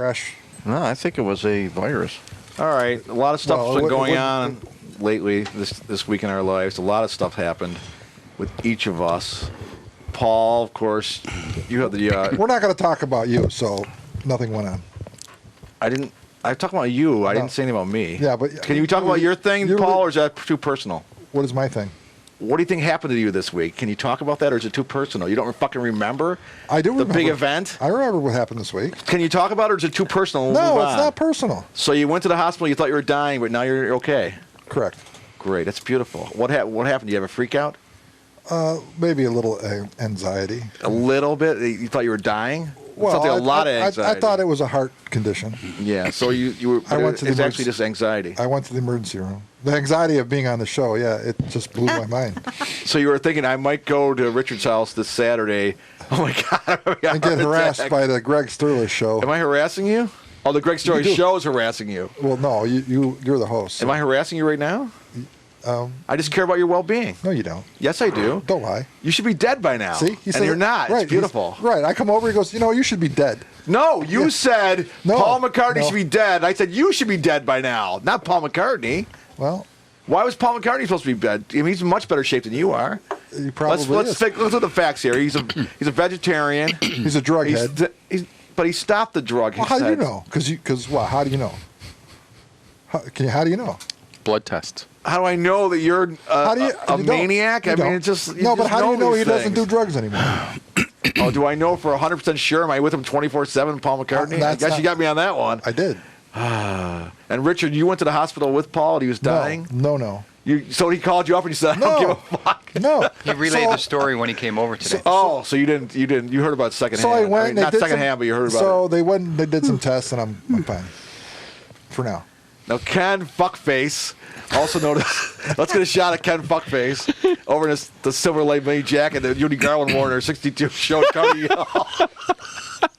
crash. No, I think it was a virus. All right. A lot of stuff's been going on lately this week in our lives. A lot of stuff happened with each of us. Paul, of course, you have the... We're not going to talk about you, so nothing went on. I talked about you. I didn't say anything about me. Yeah, but... Can you talk about your thing, Paul, or is that too personal? What is my thing? What do you think happened to you this week? Can you talk about that, or is it too personal? You don't fucking remember? I do remember. The big event? I remember what happened this week. Can you talk about it, or is it too personal? No, it's not personal. So you went to the hospital, you thought you were dying, but now you're okay? Correct. Great. That's beautiful. What happened? Do you have a freak out? Maybe a little anxiety. A little bit? You thought you were dying? Well, a lot of anxiety. I thought it was a heart condition. Yeah, so you were. It's actually just anxiety. I went to the emergency room. The anxiety of being on the show, yeah, it just blew my mind. So you were thinking, I might go to Richard's house this Saturday. Oh my God! And get harassed by the Greg Sterlace show. Am I harassing you? Oh, the Greg Sterlace show is harassing you. Well, no, you're the host. So. Am I harassing you right now? I just care about your well-being. No, you don't. Yes, I do. Don't lie. You should be dead by now. See? And you're not. Right, it's beautiful. Right. I come over, he goes, you should be dead. No, you said Paul McCartney no. should be dead. I said you should be dead by now, not Paul McCartney. Well. Why was Paul McCartney supposed to be dead? I mean, he's in much better shape than you are. He probably let's look at the facts here. He's a vegetarian. He's a drug head. But he stopped the drug. Well, how do you know? Because what? How do you know? How do you know? Blood test. How do I know that you're a maniac? I mean, it's just... No, but how do you know he doesn't do drugs anymore? Oh, do I know for 100% sure? Am I with him 24/7, Paul McCartney? I guess you got me on that one. I did. And Richard, you went to the hospital with Paul and he was dying? No. So he called you up and you said, I don't give a fuck. No. He relayed the story when he came over today. So you didn't. You heard about secondhand. So I went. Not secondhand, but you heard about it. So they went and they did some tests and I'm fine. For now. Now, Ken Fuckface, also known as... Let's get a shot at Ken Fuckface over in the Silver Lake mini jacket that Judy Garland wore in her 62 show.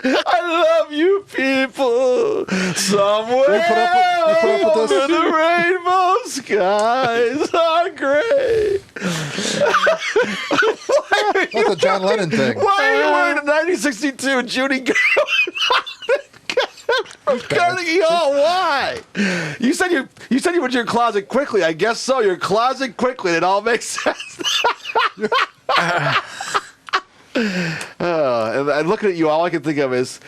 I love you people somewhere over the rainbow skies are gray. That's a John Lennon thing. Why are you wearing a 1962 Judy Garland? Carnegie Hall, why? You said you went to your closet quickly. I guess so. Your closet quickly. It all makes sense. And looking at you, all I can think of is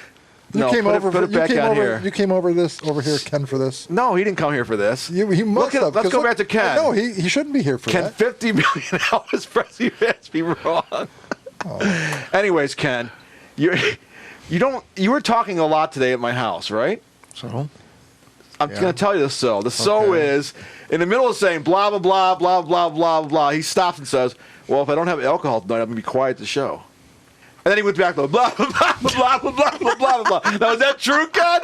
put it back on here. You came over here, Ken, for this. No, he didn't come here for this. He must have. Let's go back to Ken. No, he shouldn't be here for Ken, that. 50 million Elvis Presley fans be wrong. Oh. Anyways, Ken, you were talking a lot today at my house, right? So? I'm going to tell you the so. The so is, in the middle of saying blah, blah, blah, blah, blah, blah, blah, he stops and says, well, if I don't have alcohol tonight, I'm going to be quiet at the show. And then he went back to blah, blah, blah, blah, blah, blah, blah, blah, blah. Now, is that true, Ken?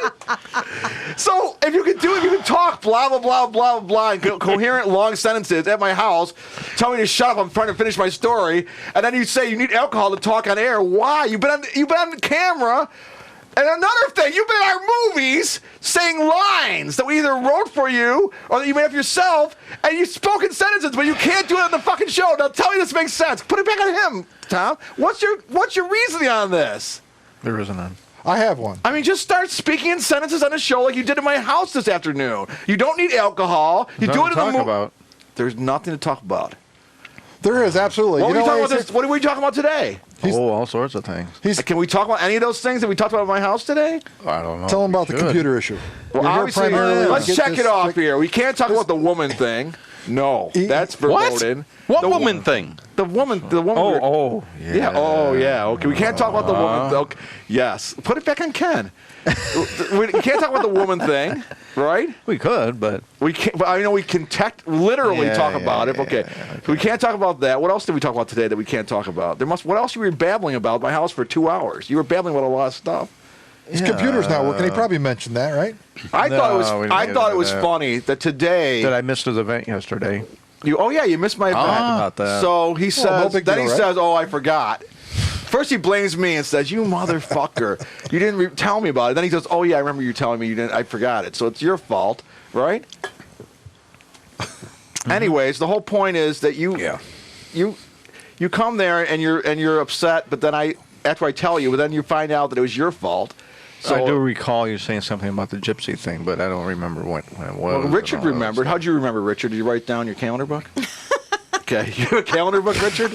So, if you can talk blah, blah, blah, blah, blah, and coherent long sentences at my house, tell me to shut up, I'm trying to finish my story, and then you say you need alcohol to talk on air. Why? You've been on camera. And another thing, you've been in our movies saying lines that we either wrote for you or that you made up yourself, and you've spoken sentences, but you can't do it on the fucking show. Now tell me this makes sense. Put it back on him, Tom. What's your reasoning on this? There isn't none. I have one. I mean, just start speaking in sentences on the show like you did at my house this afternoon. You don't need alcohol. You do it in the movie. There's nothing to talk about. There is, absolutely. What are we talking about today? All sorts of things. Can we talk about any of those things that we talked about at my house today? I don't know. Tell them about the computer issue. Well, obviously, let's check it off here. We can't talk about the woman thing. No, that's verboten. What woman thing? The woman. Oh, yeah. Yeah. Oh, yeah. Okay, we can't talk about the woman. Okay. Yes. Put it back on Ken. We can't talk about the woman thing, right? We could, but we can't. But I know we can literally talk about it. Okay. So we can't talk about that. What else did we talk about today that we can't talk about? What else you were babbling about at my house for 2 hours? You were babbling about a lot of stuff. His computer's not working. He probably mentioned that, right? I thought it was funny that today. That I missed his event yesterday. You missed my event. About that. So he says. He says, "Oh, I forgot." First he blames me and says, "You motherfucker, you didn't tell me about it." Then he says, "Oh yeah, I remember you telling me you didn't. I forgot it. So it's your fault, right?" Anyways, the whole point is that you come there and you're upset, but then after I tell you, but then you find out that it was your fault. So I do recall you saying something about the gypsy thing, but I don't remember when it was. Well, Richard and all that remembered. stuff. How'd you remember, Richard? Did you write down your calendar book? Okay, you have a calendar book, Richard?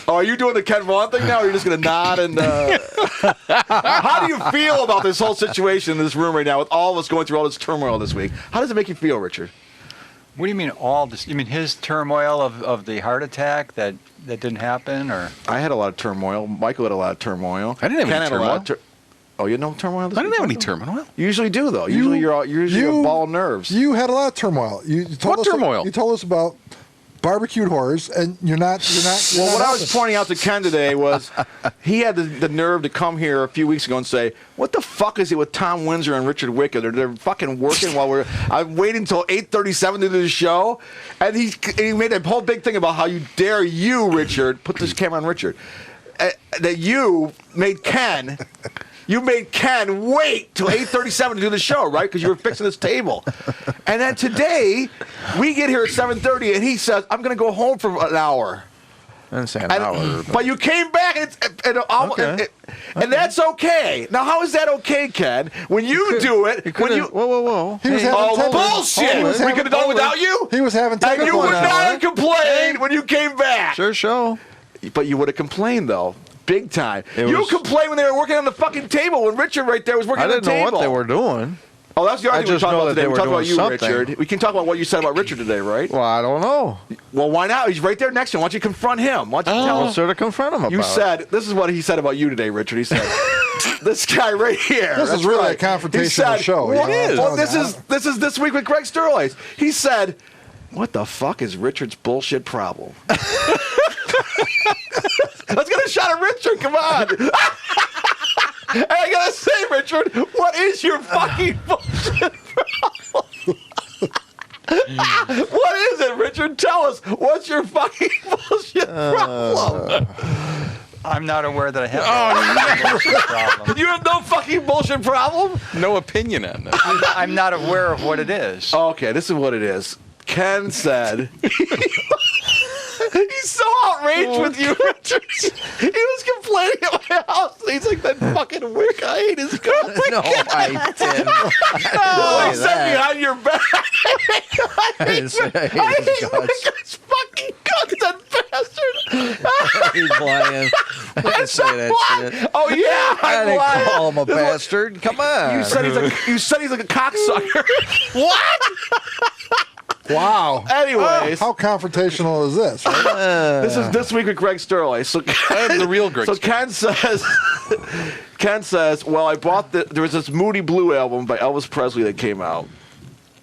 Oh, are you doing the Ken Vaughn thing now, or are you just going to nod and... How do you feel about this whole situation in this room right now with all of us going through all this turmoil this week? How does it make you feel, Richard? What do you mean all this? You mean his turmoil of the heart attack that didn't happen, or? I had a lot of turmoil. Michael had a lot of turmoil. I didn't have Ken any had a lot of turmoil. Oh, you had no turmoil this I didn't week, have any Michael? turmoil. You usually do, though. Usually you're usually a ball of nerves. You had a lot of turmoil. You told What us turmoil? You told us about barbecued horrors, and you're not. Well, what I was pointing out to Ken today was he had the nerve to come here a few weeks ago and say, "What the fuck is it with Tom Windsor and Richard Wicka? They're fucking working while I'm waiting until 8:37 to do the show," and he made a whole big thing about how dare you, Richard, put this camera on Richard, that you made Ken. You made Ken wait till 8:37 to do the show, right? Because you were fixing this table. And then today, we get here at 7:30, and he says, "I'm going to go home for an hour." I didn't say an hour. But you came back, Okay. and that's okay. Now, how is that okay, Ken? When you do it, when you... Whoa. He was Hey, having Oh, technical- bullshit! he was We having- could have done without you? He was having And technical. you would issues. not have complained when you came back. Sure show. But you would have complained, though. Big time. It You was- complained when they were working on the fucking table, when Richard right there was working I on the didn't know table. what they were doing. Oh, that's the I argument we just talked know about that today. they We were talked about doing you, something. Richard. We can talk about what you said about Richard today, right? Well, I don't know. Well, why not? He's right there next to him. Why don't you confront him? Why don't you tell him? What's there to confront him about? You said, this is what he said about you today, Richard. He said, this guy right here. This is that's really right. a confrontational He said, show, you Well, know, I'm telling this you. is This Week with Greg Sterlace. He said, what the fuck is Richard's bullshit problem? Let's get a shot of Richard. Come on. Hey, I gotta say, Richard, what is your fucking bullshit problem? What is it, Richard? Tell us. What's your fucking bullshit problem? I'm not aware that I have that bullshit problem. You have no fucking bullshit problem? No opinion on that. I'm not aware of what it is. Okay, this is what it is. Ken said... He's so outraged with you, Richard. He was complaining at my house. He's like, that fucking Wick, I hate his guts. No, I didn't. Oh, he say said that. behind your back. I didn't say I hate I his hate guts. Wicca's fucking guts, that bastard. He's lying. I didn't say that shit. Oh, yeah, I I'm didn't lying. call him a This is what- bastard. Come on. You said he's like a cocksucker. What? Wow. Anyways, How confrontational is this? Right? this is This Week with Greg Sterlace. So I'm the real Greg So Ken says, well, I bought there was this Moody Blue album by Elvis Presley that came out.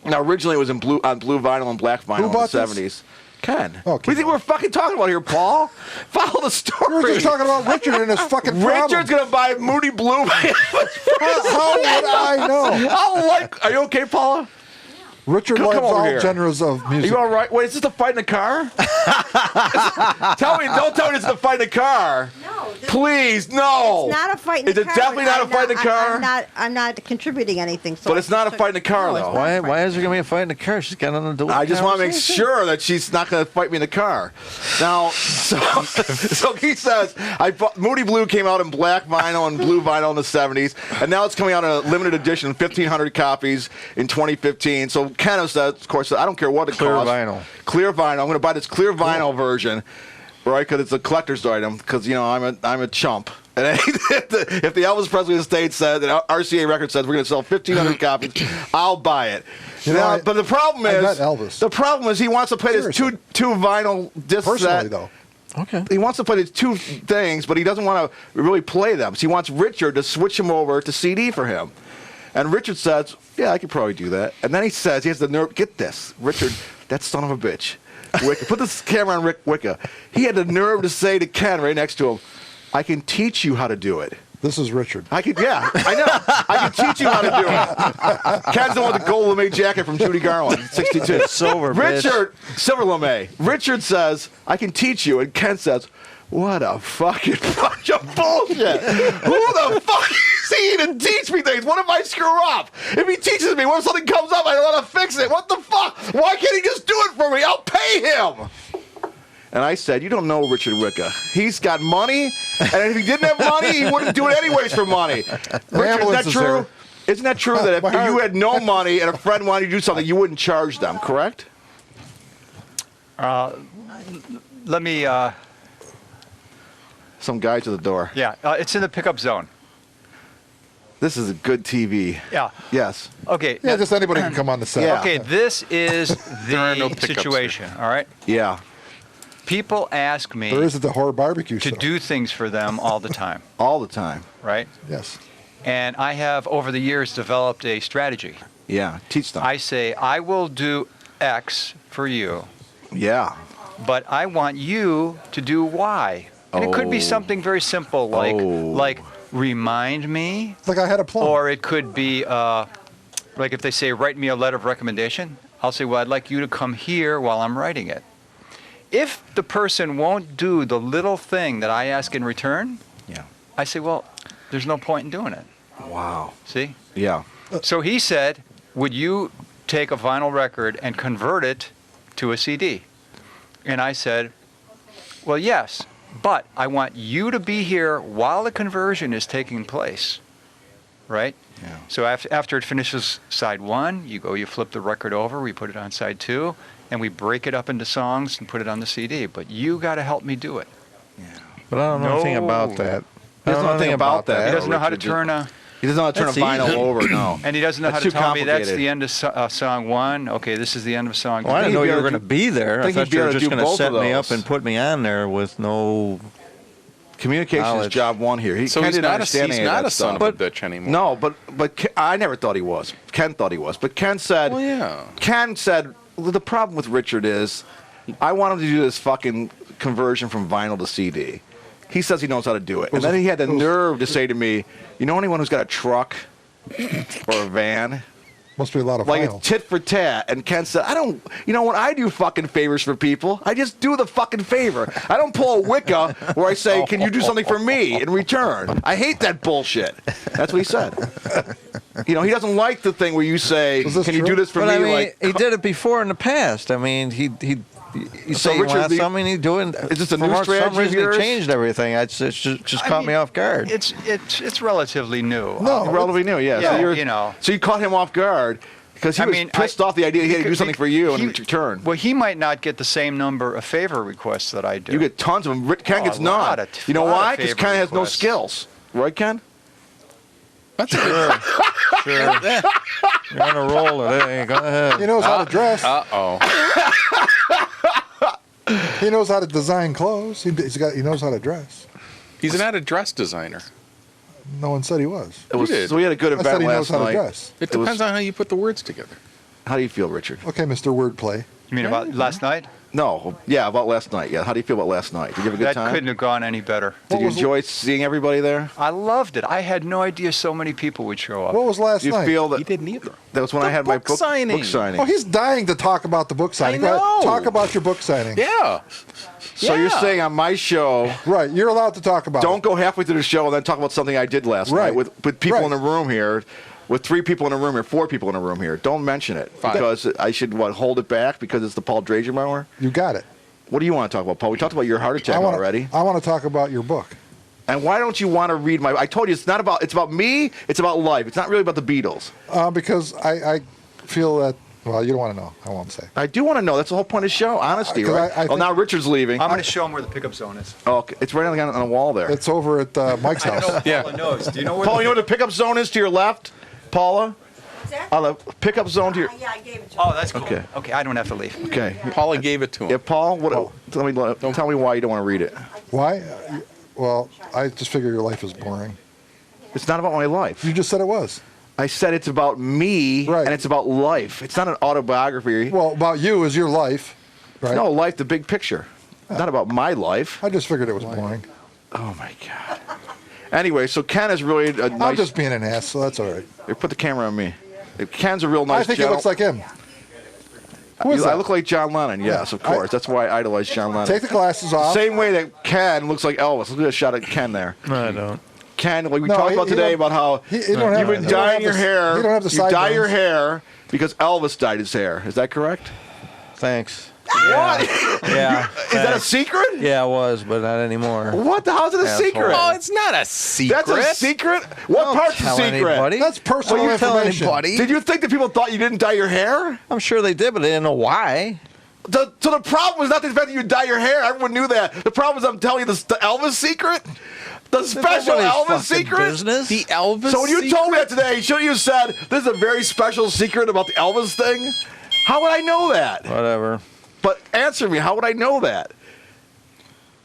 Now, originally it was on blue vinyl and black vinyl in the bought this? 70s. Ken. Oh, What do you think we're fucking talking about here, Paul? Follow the story. We were just talking about Richard and his fucking problem. Richard's going to buy Moody Blue by Elvis Presley. How would I know? Are you okay, Paula? Richard Come loves over all here. genres of Are music. you all right? Wait, is this the fight in the car? Don't tell me it's the fight in the car. No. Please, no. It's not a fight in the Is it car. definitely not a fight in the car? I'm not contributing anything. So But it's not a fight in the car, No, it's though. not. Why is there going to be a fight in the car? She's got nothing to do with I just want to make conversation. sure that she's not going to fight me in the car. Now, so he says, Moody Blue came out in black vinyl and blue vinyl in the 70s, and now it's coming out in a limited edition, 1,500 copies in 2015. So Ken says, of course, I don't care what it Clear costs. vinyl. Clear vinyl. I'm going to buy this clear vinyl version, right? Because it's a collector's item. Because I'm a chump. And if the Elvis Presley estate said that RCA Records says we're going to sell 1,500 copies, I'll buy it. You know, Now, I- but the problem I is met Elvis. the problem is he wants to play this Seriously. two vinyl disc Personally, set. though. Okay. He wants to play these two things, but he doesn't want to really play them. So he wants Richard to switch him over to CD for him. And Richard says, yeah, I could probably do that. And then he says, he has the nerve, get this, Richard, that son of a bitch. Wicka, put this camera on Rick Wicka. He had the nerve to say to Ken right next to him, I can teach you how to do it. This is Richard. I know. I can teach you how to do it. Ken's the one with the gold lame jacket from Judy Garland, 62. Silver, bitch. Richard, silver lame. Richard says, I can teach you. And Ken says, what a fucking bunch of bullshit. Who the fuck is he to teach me things? What if I screw up? If he teaches me, what if something comes up, I don't know how to fix it? What the fuck? Why can't he just do it for me? I'll pay him. And I said, you don't know Richard Wicka. He's got money, and if he didn't have money, he wouldn't do it anyways for money. Richard, isn't ambulance that is true? there. Isn't that true that if My heart- you had no money and a friend wanted you to do something, you wouldn't charge them, correct? Let me. Some guy to the door. Yeah, it's in the pickup zone. This is a good TV. Yeah. Yes. Okay. Yeah, now- just anybody can come on the set. Yeah. Okay, this is are no the pickups situation. All right. Yeah. People ask me There is at the horror barbecue to show. do things for them all the time, All the time. right? Yes. And I have over the years developed a strategy. Yeah. Teach them. I say I will do X for you, yeah. but I want you to do Y. And it could be Oh. something very simple like Oh. remind me, It's like I had a plum. or it could be like if they say write me a letter of recommendation, I'll say, well, I'd like you to come here while I'm writing it. If the person won't do the little thing that I ask in return, Yeah. I say, well, there's no point in doing it. Wow. See? Yeah. So he said, would you take a vinyl record and convert it to a CD? And I said, well, yes, but I want you to be here while the conversion is taking place, right? Yeah. So after it finishes side one, you flip the record over, we put it on side two, and we break it up into songs and put it on the CD. But you got to help me do it. But I don't know anything No. about that. He doesn't know anything about that. He doesn't know how to Richard, turn a, He doesn't know how to turn a That's vinyl easy. over, no. and he doesn't know That's how to too tell me that's complicated. the end of song one. Okay, this is the end of song two. Well, I didn't know he'd be you were able going to to be there. I think he'd thought be you were able to just do going to both set of me up those. and put me on there with no. Communication is Knowledge. job one here. So Ken he's didn't not understand he's any of not that a son stuff. of a bitch anymore. No, but I never thought he was. Ken thought he was. But Ken said, Well, yeah. Ken said, well, the problem with Richard is I want him to do this fucking conversion from vinyl to CD. He says he knows how to do it. And then he had the nerve to say to me, you know anyone who's got a truck or a van? Must be a lot of Like vinyl. it's tit for tat. And Ken said, you know when I do fucking favors for people, I just do the fucking favor. I don't pull a Wicca where I say, can you do something for me in return? I hate that bullshit. That's what he said. He doesn't like the thing where you say, Was this can you true? do this for But me? I mean, Like, he did it before in the past. I mean, he So say Richard, last something he's doing. is this a for new some strategy of reason yours? he changed everything. It's just I caught mean, me off guard. It's relatively new. No, relatively new, yeah. Yeah, So you know. So you caught him off guard because he I was mean, pissed off the idea he had to do something for you in he- return. Well, he might not get the same number of favor requests that I do. You get tons of them. Ken Oh, gets a lot none. of- You know lot of why? Because favor Ken has no requests. skills. Right, Ken? That's a Sure. You're on a roll today. Go ahead. He knows how to dress. Uh-oh. He knows how to design clothes. He knows how to dress. He's not a dress designer. No one said he was. It was, did. so we had a good I event said he knows last how night. to dress. It It was- depends on how you put the words together. How do you feel, Richard? Okay, Mr. Wordplay. You mean about last night? No, yeah, about last night. Yeah, how do you feel about last night? Did you have a good That time? couldn't have gone any better. Did you was- enjoy seeing everybody there? I loved it. I had no idea so many people would show up. What was last Do you night? feel He that didn't either. that was when The I had my book signing. Oh, he's dying to talk about the book signing. Go ahead, know. talk about your book signing. Yeah. So you're saying on my show, Right, you're allowed to talk about don't it. go halfway through the show and then talk about something I did last Right. night with people Right. in the room here, with 3 people in a room here, 4 people in a room here. Don't mention it Fine. because I should hold it back because it's the Paul Drajem hour. You got it. What do you want to talk about, Paul? We talked about your heart attack I already. want to talk about your book. And why don't you want to read my? I told you it's about me. It's about life. It's not really about the Beatles. Because I feel that, well, you don't want to know. I won't say. I do want to know. That's the whole point of the show. Honesty, 'Cause right? I Oh, think- now Richard's leaving. I'm going to show him where the pickup zone is. Oh, okay. It's right on the wall there. It's over at Mike's I house. know Yeah. Paula knows. Do you know where Paul, the you know what the pickup zone is to your left, Paula? On the pickup zone to your. Yeah, I gave it to Oh, him. that's cool. Okay. Okay, I don't have to leave. Okay. Paula gave it to him. Yeah, Paul. What? Tell me why you don't want to read it. Why? Well, I just figure your life is boring. It's not about my life. You just said it was. I said it's about me Right. and it's about life. It's not an autobiography. Well, about you is your life, right? No, life, the big picture. Not about my life. I just figured it was boring. Oh my God. Anyway, so Ken is really a I'm nice. just being an ass, so that's all right. Here, put the camera on me. Ken's a real nice. I think he looks like him. Who is I that? look like John Lennon. Yes, of course. That's why I idolize John Lennon. Take the glasses off. Same way that Ken looks like Elvis. Look at a shot at Ken there. No, I don't. Ken, like we No, talked he- about he today don't- about how he don't have- you've been he don't have dyeing your the- hair. he don't have the You dye your sideburns. hair because Elvis dyed his hair. Is that correct? Thanks. What? Yeah. Is that a secret? Yeah, it was, but not anymore. What the hell's it a Asshole. secret? Oh, it's not a secret. That's a secret? What Don't part's a tell secret? anybody. That's personal Don't tell information. anybody. Did you think that people thought you didn't dye your hair? I'm sure they did, but they didn't know why. So the problem was not the fact that you dye your hair. Everyone knew that. The problem is I'm telling you the Elvis secret. The special Nobody's Elvis fucking secret. Business. The Elvis. So when you secret? told me that today, shouldn't you have said this is a very special secret about the Elvis thing? How would I know that? Whatever. But answer me, how would I know that?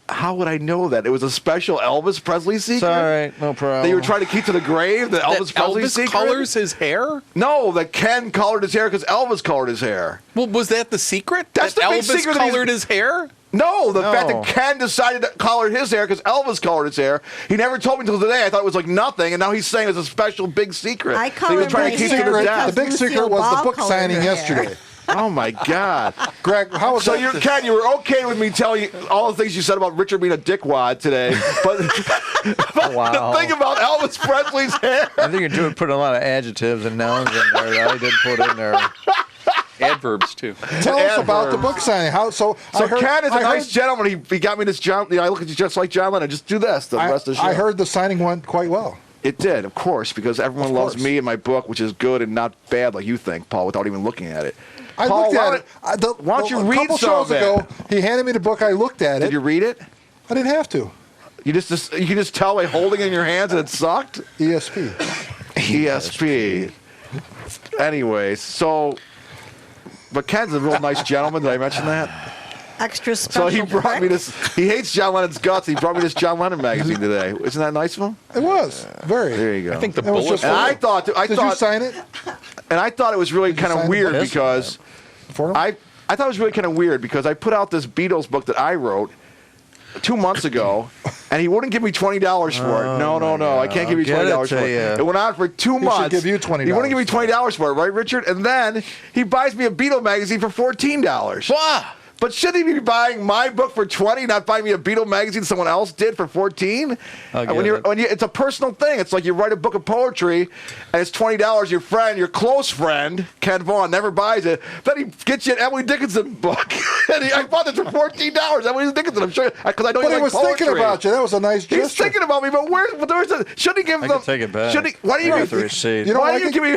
How would I know that? It was a special Elvis Presley secret? It's all right. No problem. That you were trying to keep to the grave? The That Elvis Presley Elvis secret? colors his hair. No, that Ken colored his hair because Elvis colored his hair. Well, was that the secret? That's that the big Elvis secret that he's- colored his hair. No, the No. fact that Ken decided to color his hair because Elvis colored his hair. He never told me until today. I thought it was like nothing, and now he's saying it's a special big secret. I that he was colored trying my to keep hair to the because death. The big Lucille secret was the Ball book colored signing her hair. yesterday. Oh my God, Greg, how was So that? you, Ken, you were okay with me telling you all the things you said about Richard being a dickwad today, but, but Wow. the thing about Elvis Presley's hair. I think you're putting a lot of adjectives and nouns in there that I didn't put in there. Adverbs too. Tell us about the Adverbs. book signing. How? So So I heard, Ken is a I nice heard- gentleman. He got me this John. I look at you just like John Lennon. Just do this the rest of the show. I heard the signing went quite well. It did, of course, because everyone Of loves course. me and my book, which is good and not bad like you think, Paul, without even looking at it. I Paul, looked why at don't- it. why don't you a read couple some shows of it? ago, he handed me the book. I looked at Did it. you read it? I didn't have to. You can just tell by holding it in your hands that it sucked? ESP. ESP. Anyway, so, but Ken's a real nice gentleman. Did I mention that? Extra So special. he brought me this. He hates John Lennon's guts. He brought me this John Lennon magazine today. Isn't that nice of him? It was very. There you go. I think the It was bullet. just- And I thought, Did you sign it and I thought it was really Did you kind of sign the weird book? because for him? I thought it was really kind of weird because I put out this Beatles book that I wrote 2 months ago, and he wouldn't give me $20 for it. No, I can't give you Get it $20 to for it. ya. It went on for 2 should months. give you $20 He wouldn't give me $20 for it, right, Richard? And then he buys me a Beatle magazine for $14. Wow. But shouldn't he be buying my book for 20, not buying me a Beatle magazine someone else did for 14? I'll And get it. it's a personal thing. It's like you write a book of poetry, and it's $20. Your friend, your close friend, Ken Vaughn, never buys it. Then he gets you an Emily Dickinson book, and I bought it for $14. Emily Dickinson, I'm sure, because I know But you he like was poetry. thinking about you. That was a nice He's gesture. thinking about me, but there's a, shouldn't he give I them? can take it back. Why do you I give got the receipt. You know why what? do you give me?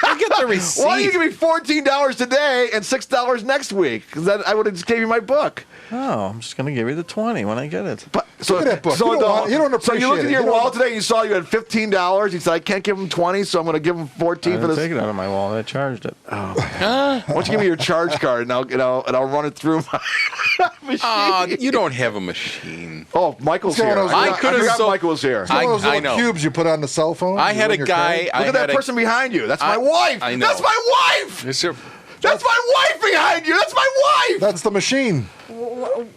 I get the receipt. Why do you give me $14 today and $6 next week? Because then I would have just gave you my book. Oh, I'm just gonna give you the 20 when I get it. But, so, Look at that book. So, You don't so you appreciate looked at it. your You don't- wallet today and you saw you had $15. You said, I can't give him 20, so I'm going to give him 14 I for didn't this. take it out of my wallet. I charged it. Why don't you give me your charge card and I'll run it through my machine. You don't have a machine. Oh, Michael's Let's go here. on those- I I could've forgot so- Michael was here. One of those I little know. cubes you put on the cell phone. I you had run a your guy. card. I Look at had that person behind you. That's my wife. I know. That's my wife. Is there- That's my wife behind you. That's my wife. That's the machine.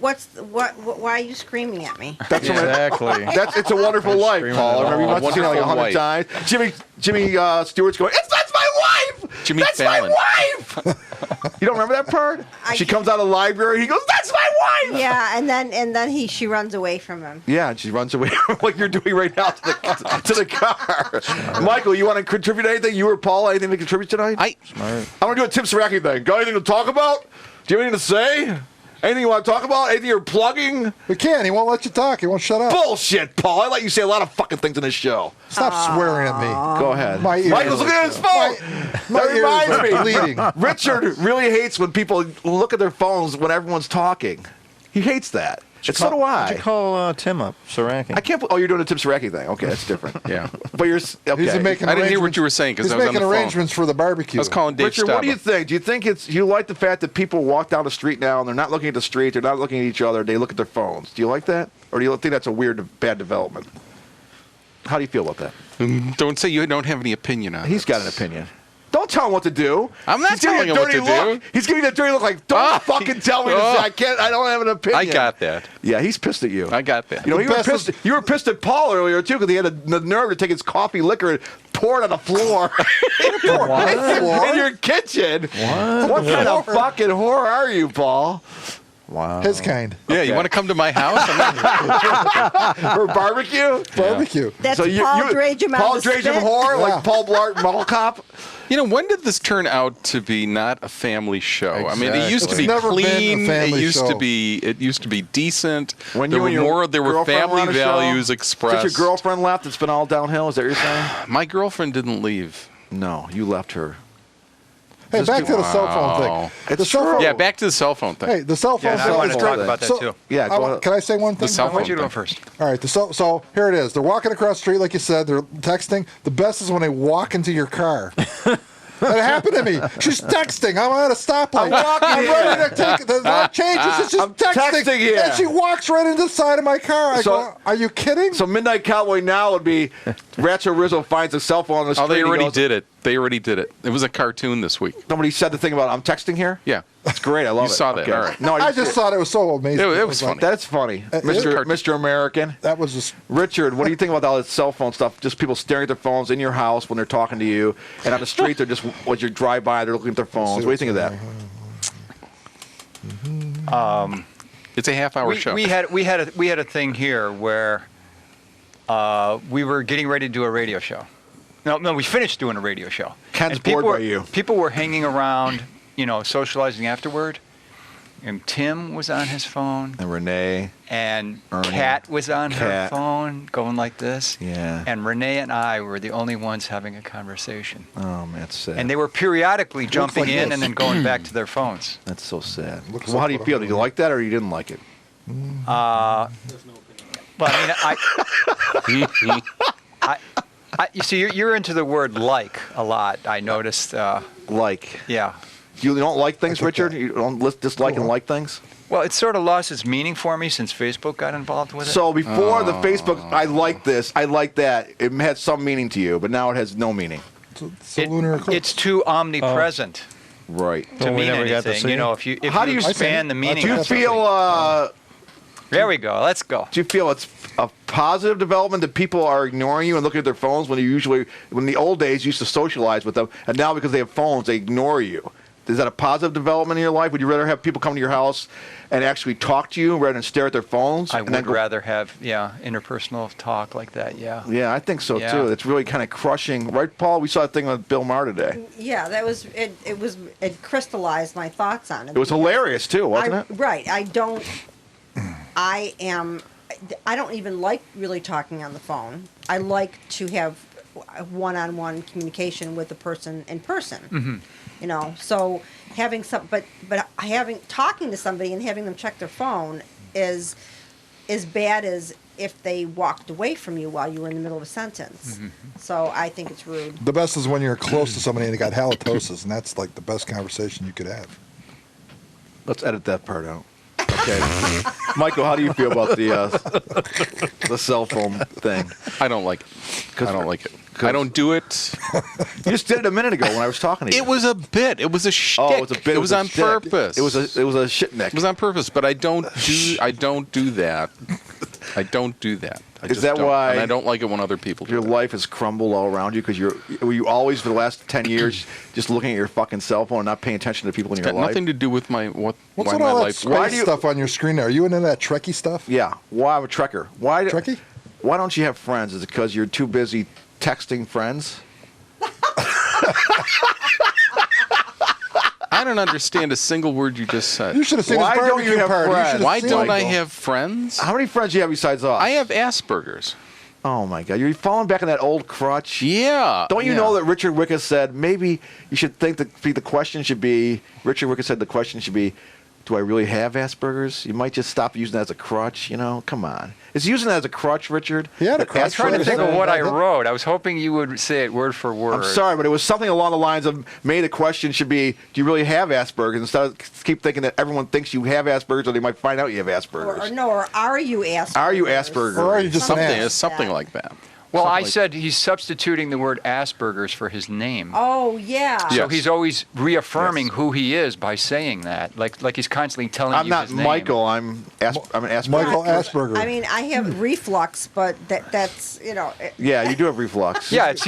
Why are you screaming at me? That's what Exactly. It's a wonderful life, screaming Paul. at I remember you all. must have seen it like Wonderful 100 times. Jimmy Stewart's going, that's my wife! Jimmy That's Fallon. my wife! You don't remember that part? She comes out of the library, he goes, that's my wife! Yeah, and then she runs away from him. Yeah, and she runs away like you're doing right now to the car. Michael, you want to contribute anything? You or Paul, anything to contribute tonight? Smart. I'm going to do a Tim Saraki thing. Got anything to talk about? Do you have anything to say? Anything you want to talk about? Anything you're plugging? We can't. He won't let you talk. He won't shut up. Bullshit, Paul. I let you say a lot of fucking things in this show. Stop swearing at me. Go ahead. My ears. Michael's looking at his phone. My That ears reminds are me. bleeding. Richard really hates when people look at their phones when everyone's talking. He hates that. And so do Why'd I. you call Tim up, Saraki? I can't. Oh, you're doing a Tim Saraki thing. Okay, that's different. Yeah. But you're okay. He's making I didn't hear what arrangements- you were saying because He's I was on making the phone. arrangements for the barbecue. I was calling Dave Richard, what do you Staba. think? Do you think you like the fact that people walk down the street now and they're not looking at the street, they're not looking at each other, they look at their phones? Do you like that, or do you think that's a weird, bad development? How do you feel about that? Don't say you don't have any opinion on it. He's got an opinion. Don't tell him what to do. I'm not He's giving telling you a him what dirty to look. do. He's giving you a dirty look like, don't fucking tell me to say I can't. I don't have an opinion. I got that. Yeah, he's pissed at you. I got that. You know, The you were pissed at Paul earlier too because he had the nerve to take his coffee liquor and pour it on the floor in your kitchen. What kind of fucking whore are you, Paul? Wow. His kind. Yeah, you want to come to my house? For barbecue? Barbecue. That's So Paul Drajem on Paul the Drajem spit. whore, Yeah. like Paul Blart Mall Cop? You know, when did this turn out to be not a family show? I mean, it used to Exactly. be It's never been a clean. family It used show. to be decent. When there you were and your more. There were girlfriend family on a show, values expressed. Since your girlfriend left, it's been all downhill. Is that what you're saying? My girlfriend didn't leave. No, you left her. Hey, Just back to the cell phone Wow. thing. The It's cell true. phone. Yeah, back to the cell phone thing. Hey, the cell phone. Yeah, and I thing want is to talk great. about that So- too. Yeah, go ahead. Can I say one thing? cell I want you to phone go first. All right. So here it is. They're walking across the street, like you said. They're texting. The best is when they walk into your car. That happened to me. She's texting. I'm at a stoplight. I'm ready to take the light changes. It's just I'm texting here. And she walks right into the side of my car. I So- go, are you kidding? So Midnight Cowboy now would be Rancho Rizzo finds a cell phone on the street. Oh, they and he already goes- did it. They already did it. It was a cartoon this week. Somebody said the thing about I'm texting here. Yeah. That's great. I love You it. saw that, Okay. all right. No, I just thought it was so amazing. It was funny. That's funny, It Mr. is. Mr. American. That was just. Richard, what do you think about all this cell phone stuff? Just people staring at their phones in your house when they're talking to you, and on the street they're just as you drive by they're looking at their phones. What do you think of that? It's a half-hour show. We had a thing here where we were getting ready to do a radio show. No, we finished doing a radio show. Ken's And people bored by were- you. People were hanging around, socializing afterward. And Tim was on his phone, And Renee, and Ernie. Kat was on her Kat. phone, going like this. Yeah. And Renee and I were the only ones having a conversation. oh man, that's sad. And they were periodically jumping like in this. and then going back to their phones. That's so sad. Looks Well, like how do you what feel? I'm Did you doing. like that or you didn't like it? But I mean, you see, you're into the word "like" a lot. I noticed. Like, Yeah. you don't like things, took Richard? that. You don't dislike and like things? Well, it sort of lost its meaning for me since Facebook got involved with it. So before the Facebook, I like this, I like that. It had some meaning to you, but now it has no meaning. It's a lunar eclipse. It's too omnipresent Right. to we mean never got to anything. see You know, if you How do you expand the meaning, Do you of something- feel? There we go. Let's go. Do you feel it's a positive development that people are ignoring you and looking at their phones when in the old days you used to socialize with them, and now because they have phones they ignore you? Is that a positive development in your life? Would you rather have people come to your house and actually talk to you rather than stare at their phones? I and then would rather have interpersonal talk like that. Yeah. Yeah, I think so Yeah. too. It's really kind of crushing, right, Paul? We saw a thing with Bill Maher today. Yeah, that was it. It crystallized my thoughts on it. It was hilarious too, wasn't it? Right. I don't even like really talking on the phone. I like to have one-on-one communication with the person in person. Mm-hmm. So having talking to somebody and having them check their phone is as bad as if they walked away from you while you were in the middle of a sentence. Mm-hmm. So I think it's rude. The best is when you're close to somebody and they got halitosis, and that's like the best conversation you could have. Let's edit that part out. Okay. Michael, how do you feel about the cell phone thing? I don't like it. I don't like it. I don't do it. You just did it a minute ago when I was talking to you. It was a bit. It was a shtick. Oh, it was a bit. It was a on shtick. purpose. It was a shitnick. It was on purpose, but I don't do that. I don't do that. I Is just that don't. why And I don't like it when other people do Your that. life has crumbled all around you because were you always for the last 10 years just looking at your fucking cell phone and not paying attention to people in It's your got life? nothing to do with why What's my with all that life. space Why do you- stuff on your screen there? Are you into that Trekkie stuff? Yeah. Why I'm a Trekker? Trekkie? Why don't you have friends? Is it because you're too busy texting friends? I don't understand a single word you just said. You should have seen Why his don't barbecue you have party. You friends? should have Why seen don't it. I have friends? How many friends do you have besides us? I have Asperger's. Oh my God! You're falling back on that old crutch. Yeah. Don't you yeah. know that Richard Wicka said maybe you should think that the question should be? Richard Wicka said the question should be, do I really have Asperger's? You might just stop using that as a crutch. Come on. Is he using that as a crutch, Richard? He had a That crutch. I was trying to Asperger's think of thing? what I wrote. I was hoping you would say it word for word. I'm sorry, but it was something along the lines of maybe the question should be, do you really have Asperger's? Instead of keep thinking that everyone thinks you have Asperger's or they might find out you have Asperger's. Or are you Asperger's? Are you Asperger's? Or are you just an something ass? something like that. Well, I Something like- said he's substituting the word Asperger's for his name. Oh yeah. So Yes. he's always reaffirming who he is by saying that. Like he's constantly telling I'm you not his name. Michael. I'm an Asperger. Michael Asperger. I mean, I have reflux, but that's Yeah, you do have reflux. Yeah, he's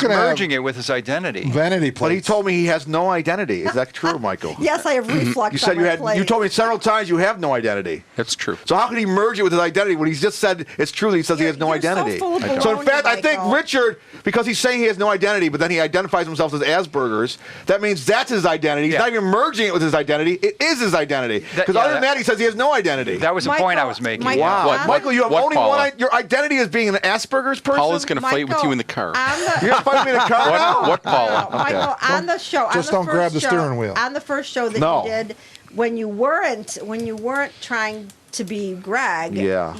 gonna merging it with his identity. Vanity But plates. he told me he has no identity. Is that true, Michael? Yes, I have reflux. You said on you my had. plate. You told me several times you have no identity. That's true. So how could he merge it with his identity when he's just said it's true that he says he has no You're so identity? full of So in baloney, fact, I think Michael. Richard, because he's saying he has no identity, but then he identifies himself as Asperger's, that means that's his identity. He's Yeah. not even merging it with his identity. It is his identity. Because other than that, he says he has no identity. That was the point I Michael- was making. Michael, Wow. What? Michael, you have What, only Paula? one. Your identity is being an Asperger's person? Paula's going to fight with you in the car. You're going to fight me in the car now? What, Paula? Michael, on the show, Just on the don't grab first the steering wheel. On the first show that No. you did, when you weren't trying to be Greg, Yeah.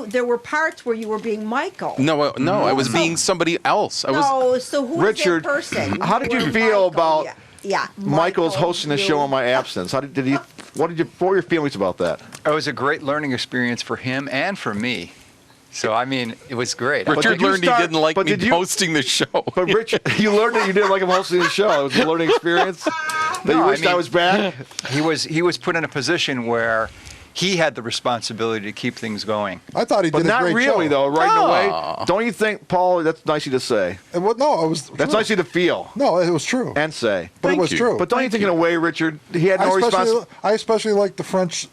there were parts where you were being Michael. No, I was being somebody else. I was. No, so who Richard, is that person? how did you were feel Michael. about Yeah, Michael's Michael, hosting the you- show in my absence. What were your feelings about that? It was a great learning experience for him and for me. So, I mean, it was great. But Richard did you learned start- he didn't like but me did you- hosting the show. But Rich, you learned that you didn't like him hosting the show. It was a learning experience. That you No, I wished I mean- was back. He was put in a position where he had the responsibility to keep things going. I thought he But did a not great really, show. though. Right Oh. away. Don't you think, Paul? That's nice of you to say. No, it was. That's nice of you to feel No, it was true. and say. But it Thank was you. true. But don't you think, in a way, Richard, he had no responsibility? I especially liked the French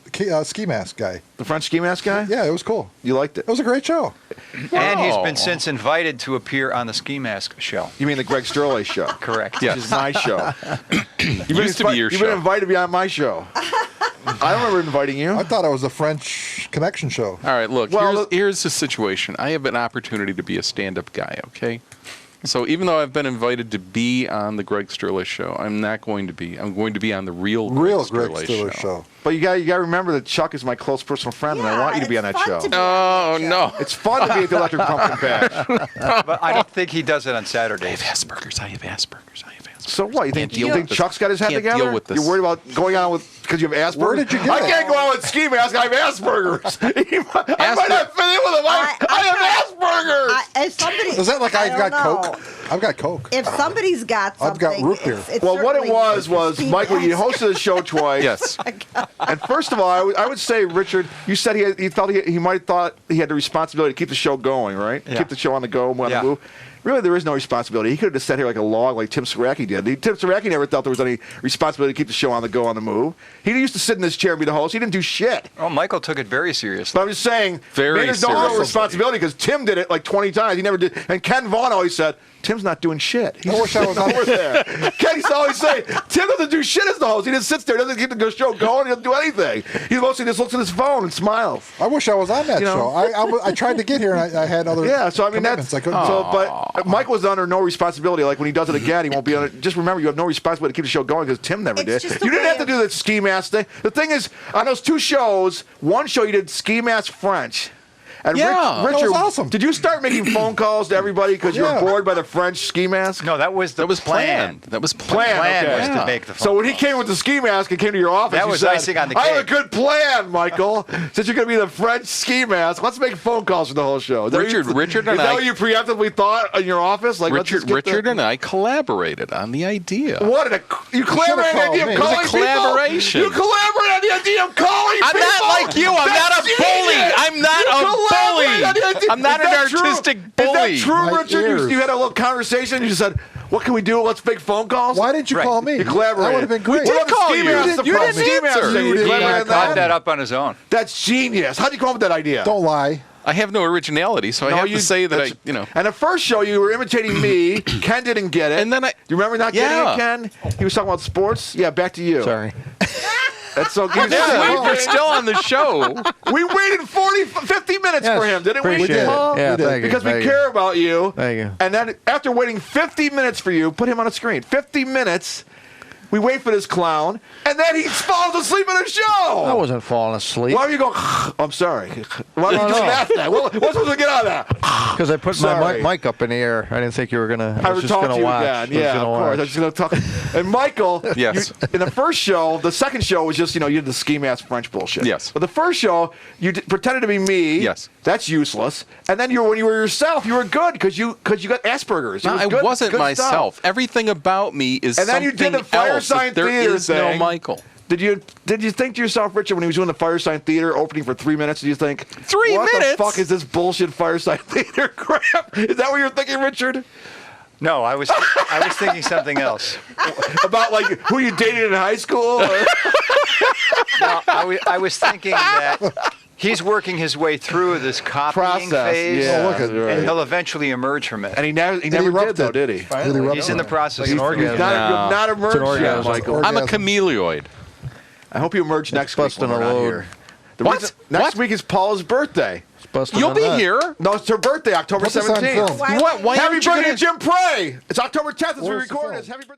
ski mask guy. The French ski mask guy? Yeah, it was cool. You liked it? It was a great show. And he's Wow. been since invited to appear on the Ski Mask show. You mean the Greg Sterlace show? Correct. Yes. Which is my show. Used to be your You've show. been invited to be on my show. I don't remember inviting you. I thought it was a French Connection show. All right, look, Well, here's the situation. I have an opportunity to be a stand-up guy, okay? So even though I've been invited to be on the Greg Sterlace show, I'm not going to be. I'm going to be on the real Greg Sterlace Stiller show. But you got to remember that Chuck is my close personal friend, and I want you to be on that it's show. fun to be Oh, on that no. show. It's fun to be at the Electric Pumpkin Patch. But I don't think he does it on Saturdays. I have Asperger's. So what? You think deal with this. Chuck's got his head Can't together? deal with this. You're worried about going on with because you have Asperger's? Where did you get I it? can't go out with ski mask. I have Asperger's. I might not fit in with him. I have Asperger's. If somebody, Is that like I've don't got know. Coke? I've got Coke. If somebody's got I've got something, root beer. it's Well, what it certainly was Steve Michael, you Asperger. hosted the show twice. Yes. And first of all, I would say, Richard, you said he felt he might have thought he had the responsibility to keep the show going, right? Yeah. Keep the show on the go, on Yeah. the move. Really, there is no responsibility. He could have just sat here like a log, like Tim Saracki did. Tim Saracki never felt there was any responsibility to keep the show on the go, on the move. He used to sit in this chair and be the host. He didn't do shit. Oh, Michael took it very seriously. But I'm just saying, Very maybe there's no real seriously. responsibility because Tim did it like 20 times. He never did. And Ken Vaughn always said, Tim's not doing shit. He's I wish I was on over there. Ken used to always say, Tim doesn't do shit as the host. He just sits there, doesn't keep the show going, he doesn't do anything. He mostly just looks at his phone and smiles. I wish I was on that You know? show. I tried to get here and I had other Yeah, so I mean commitments. that's I couldn't. so. But Mike was under no responsibility. Like when he does it again, he won't be on it. Just remember, you have no responsibility to keep the show going because Tim never It's did. just a You didn't way have to of- do the ski mask thing. The thing is, on those two shows, one show you did ski mask French. And Yeah, that Richard, was awesome. Did you start making phone calls to everybody because you were Yeah. bored by the French ski mask? No, that was the That was plan. planned. That was Plan, planned. okay. was Yeah. to make the phone So when he calls. came with the ski mask and came to your office, That you was said, icing on the I have a cake. good plan, Michael. Since you're going to be the French ski mask, let's make phone calls for the whole show. Is that Richard what and is that I- what you preemptively thought in your office? Like, let's just Richard get the, and I collaborated on the idea. What? You collaborated on the idea of called me. It calling was a collaboration. people? You collaborated on the idea of calling I'm people? not like you. I'm That's not a bully. genius. I'm not You a collaborated on the bully. idea- I'm not Is an that true? artistic bully. Is that true, My Richard? ears. You had a little conversation. You just said, "What can we do? Let's make phone calls." Why didn't you Right. call me? You collaborated. That would have been great. What about the call ski you. mask? You The didn't ski mask answer. thing. You You did collaborated not on Caught that? that up on his own. That's genius. How'd you come up with that idea? Don't lie. I have no originality, so I No, have you- to say that that's- I. And the first show, you were imitating me. Ken didn't get it. And then I- Do you remember not getting Yeah. it, Ken? He was talking about sports. Yeah, back to you. Sorry. That's so good. Yeah, we're still on the show. We waited 50 minutes for him, didn't we? Appreciate it. Paul? Yeah, We did. thank you. Because we thank you. care about you. Thank you. And then after waiting 50 minutes for you, put him on a screen. 50 minutes. We wait for this clown, and then he falls asleep in the show. I wasn't falling asleep. Why are you going? I'm sorry. Why did you just laugh at that? What's supposed to get out of that? Because I put Sorry. my mic up in the air. I didn't think you were gonna. I was was just talking gonna to you watch. again. I was Yeah, gonna of course. I watch. was just going to talk. And Michael, Yes. in the first show, the second show was just, you did the scheme-ass French bullshit. Yes. But the first show, you pretended to be me. Yes. That's useless. And then when you were yourself, you were good because you got Asperger's. No, It was I good- wasn't good myself. stuff. Everything about me is And then something you did the Fire else. Sign There Theater is no thing. Michael. Did you think to yourself, Richard, when he was doing the Firesign Theater opening for 3 minutes, did you think, 3 what minutes? the fuck is this bullshit Firesign Theater crap? Is that what you're thinking, Richard? No, I was thinking something else. About like who you dated in high school? Or? No, I was thinking that he's working his way through this copying Process, phase, yeah. Oh, look at- right. and he'll eventually emerge from it. And he never did erupted. though, did he? Did he erupt? He's in the process. Like an of orgasm. You've not emerged yet, orgasm. Michael. I'm a Orgasm. chameleoid. I hope you emerge next week busting when we're a not load. here. The What? reason- Next What? week is Paula's birthday. Busting You'll a be nut. here. No, it's her birthday, October Put this on 17th. film. Why- What? Why Happy aren't you birthday gonna- to Jim Prey! It's October 10th as we Where's the record film? this. Happy birthday.